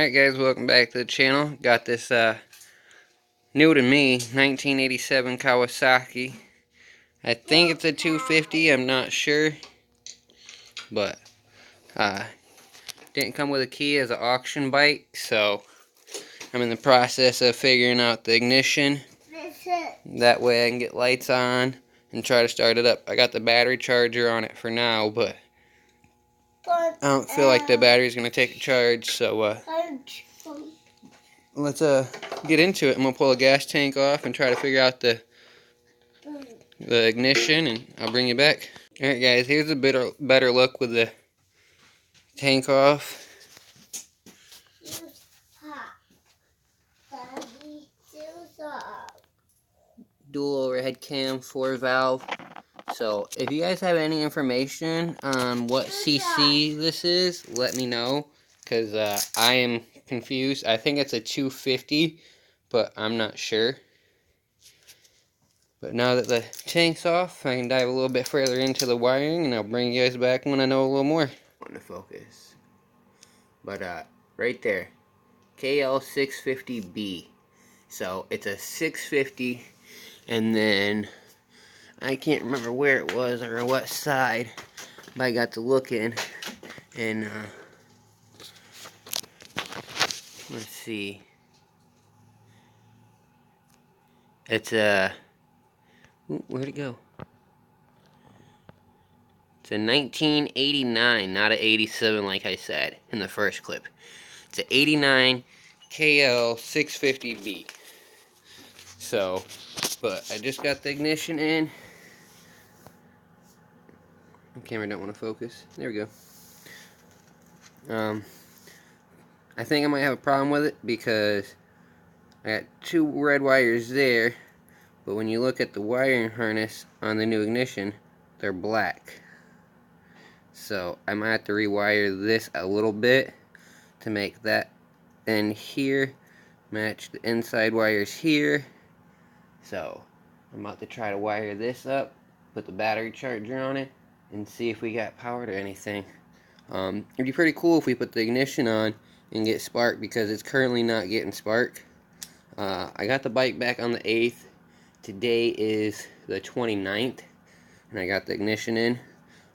Alright guys, welcome back to the channel. Got this new to me 1987 Kawasaki. I think it's a 250, I'm not sure. But didn't come with a key as an auction bike, so I'm in the process of figuring out the ignition. That way I can get lights on and try to start it up. I got the battery charger on it for now, but I don't feel like the battery's going to take a charge, so let's get into it. I'm going to pull the gas tank off and try to figure out the ignition, and I'll bring you back. Alright guys, here's a better look with the tank off. Dual overhead cam, 4 valve. So if you guys have any information on what CC this is, let me know, because I am confused. I think it's a 250, but I'm not sure. But now that the tank's off, I can dive a little bit further into the wiring, and I'll bring you guys back when I know a little more. On the focus. But right there, KL650B. So it's a 650, and then I can't remember where it was or what side, but I got to looking, and let's see. It's a where'd it go? It's a 1989, not an 87 like I said in the first clip. It's an 89 KL650B. So, but I just got the ignition in. The camera don't want to focus. There we go. I think I might have a problem with it because I got 2 red wires there, but when you look at the wiring harness on the new ignition, they're black. So I might have to rewire this a little bit to make that end here match the inside wires here. So I'm about to try to wire this up, put the battery charger on it, and see if we got power to anything. It'd be pretty cool if we put the ignition on and get spark, because it's currently not getting spark. I got the bike back on the 8th. Today is the 29th, and I got the ignition in.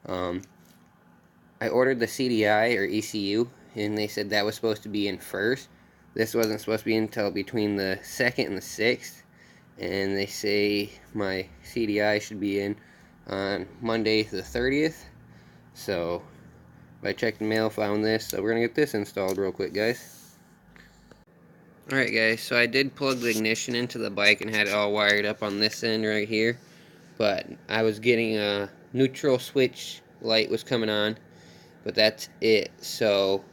I ordered the CDI or ECU, and they said that was supposed to be in first. This wasn't supposed to be until between the 2nd and the 6th, and they say my CDI should be in on Monday the 30th. So I checked the mail, found this, so we're gonna get this installed real quick, guys. Alright guys, so I did plug the ignition into the bike and had it all wired up on this end right here, but I was getting a neutral switch light was coming on, but that's it. So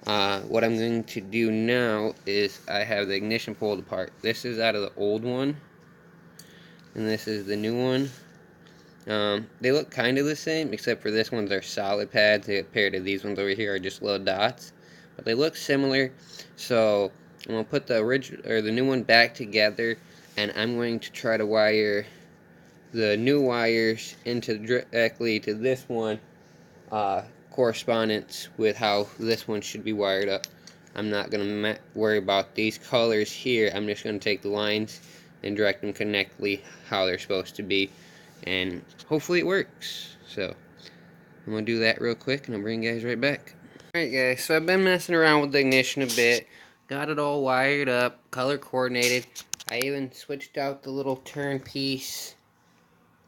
what I'm going to do now is I have the ignition pulled apart. This is out of the old one, and this is the new one. They look kind of the same, except for this one's are solid pads compared to these ones over here are just little dots, but they look similar. So I'm gonna put the original or the new one back together, and I'm going to try to wire the new wires into directly to this one, correspondence with how this one should be wired up. I'm not gonna worry about these colors here. I'm just gonna take the lines and direct them correctly how they're supposed to be, and hopefully it works. So I'm gonna do that real quick, and I'll bring you guys right back. Alright guys, so I've been messing around with the ignition a bit, got it all wired up, color coordinated. I even switched out the little turn piece.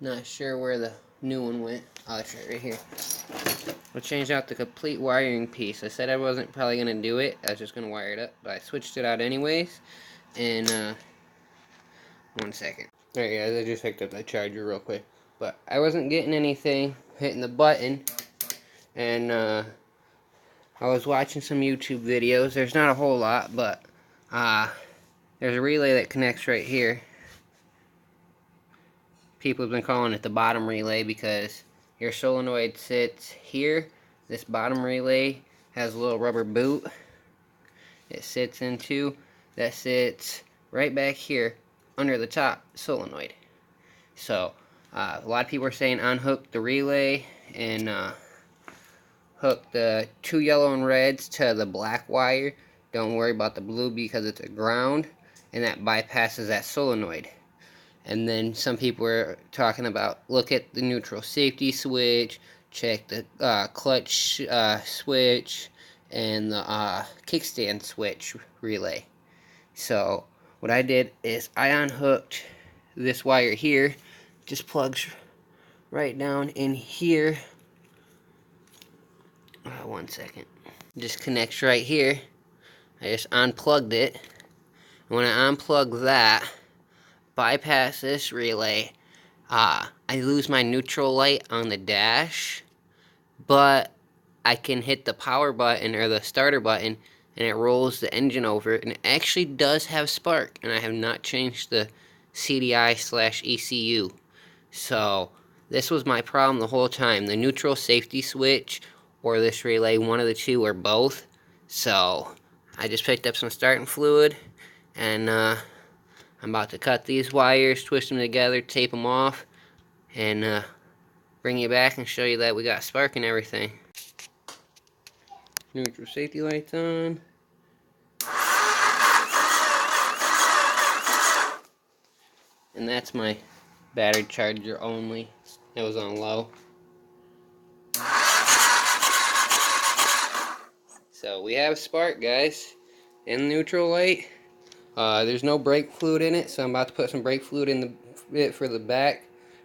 Not sure where the new one went. Oh, it's right here. I changed out the complete wiring piece. I said I wasn't probably gonna do it, I was just gonna wire it up, but I switched it out anyways. And 1 second. Alright guys, I just picked up the charger real quick, but I wasn't getting anything hitting the button, and I was watching some YouTube videos. There's not a whole lot, but there's a relay that connects right here. People have been calling it the bottom relay because your solenoid sits here. This bottom relay has a little rubber boot it sits into that sits right back here under the top solenoid. So a lot of people are saying unhook the relay and hook the 2 yellow and reds to the black wire Don't worry about the blue because it's a ground, and that bypasses that solenoid. And then some people were talking about, look at the neutral safety switch, check the clutch switch, and the kickstand switch relay. So what I did is I unhooked this wire here, just plugs right down in here. One second. Just connects right here. I just unplugged it. And when I unplug that, bypass this relay, I lose my neutral light on the dash, but I can hit the power button or the starter button and it rolls the engine over, and it actually does have spark, and I have not changed the CDI/ECU. So this was my problem the whole time, the neutral safety switch or this relay, one of the two or both. So I just picked up some starting fluid, and I'm about to cut these wires, twist them together, tape them off, and bring you back and show you that we got spark and everything. Neutral safety lights on. And that's my battery charger only. It was on low. So we have spark, guys, in neutral light. There's no brake fluid in it, so I'm about to put some brake fluid in it for the back.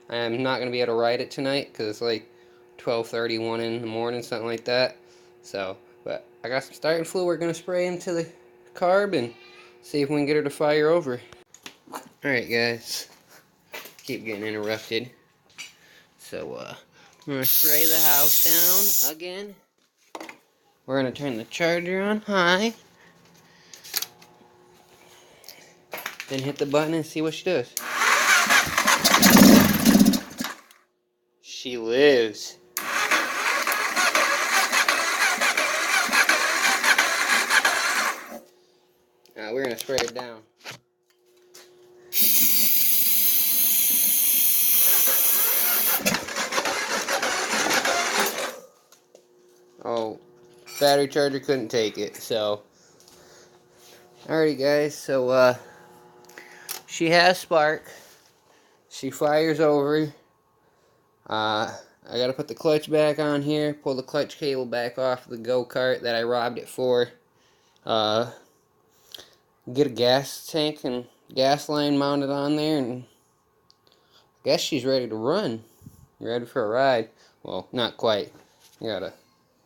I'm not going to be able to ride it tonight because it's like 12:31 in the morning, something like that. So, but I got some starting fluid we're going to spray into the carb and see if we can get her to fire over. Alright, guys. Keep getting interrupted. So, I'm going to spray the house down again. We're going to turn the charger on high. Then hit the button and see what she does. She lives. Now we're going to spray it down. Oh, battery charger couldn't take it, so. Alrighty, guys, so, she has spark. She fires over. I gotta put the clutch back on here, pull the clutch cable back off the go-kart that I robbed it for. Get a gas tank and gas line mounted on there, and I guess she's ready to run. Ready for a ride. Well, not quite. I gotta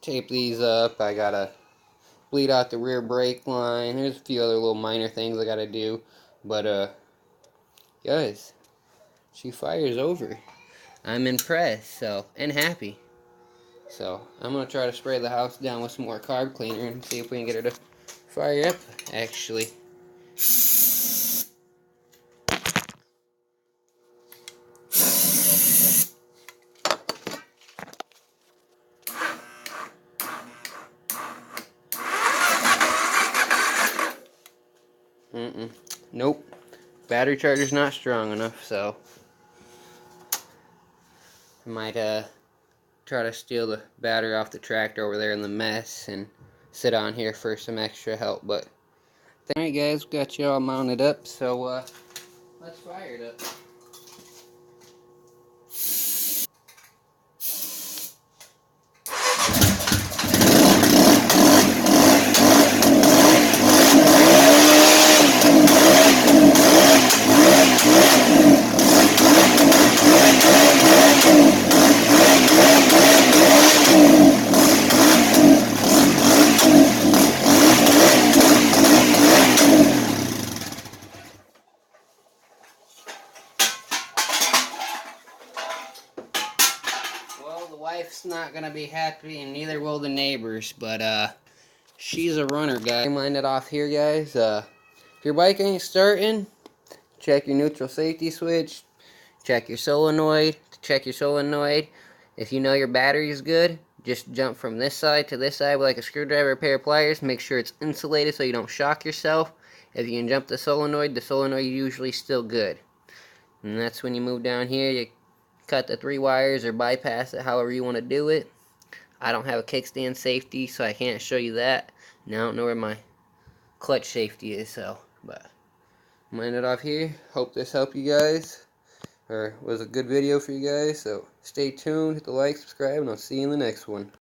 tape these up. I gotta bleed out the rear brake line. There's a few other little minor things I gotta do. But, guys, she fires over. I'm impressed, so, and happy. So, I'm gonna try to spray the house down with some more carb cleaner and see if we can get her to fire up, actually. Nope. Battery charger's not strong enough, so I might try to steal the battery off the tractor over there in the mess and sit on here for some extra help. But alright, guys, got you all mounted up, so let's fire it up. Well, the wife's not gonna be happy, and neither will the neighbors, but she's a runner, guys. Line it off here, guys. If your bike ain't starting, check your neutral safety switch, check your solenoid. Check your solenoid. If you know your battery is good, just jump from this side to this side with like a screwdriver or a pair of pliers. Make sure it's insulated so you don't shock yourself. If you can jump the solenoid is usually still good. And that's when you move down here, you cut the 3 wires or bypass it, however you want to do it. I don't have a kickstand safety, so I can't show you that. And I don't know where my clutch safety is. So, but I'm gonna end it off here. Hope this helped you guys, or was a good video for you guys. So stay tuned, hit the like, subscribe, and I'll see you in the next one.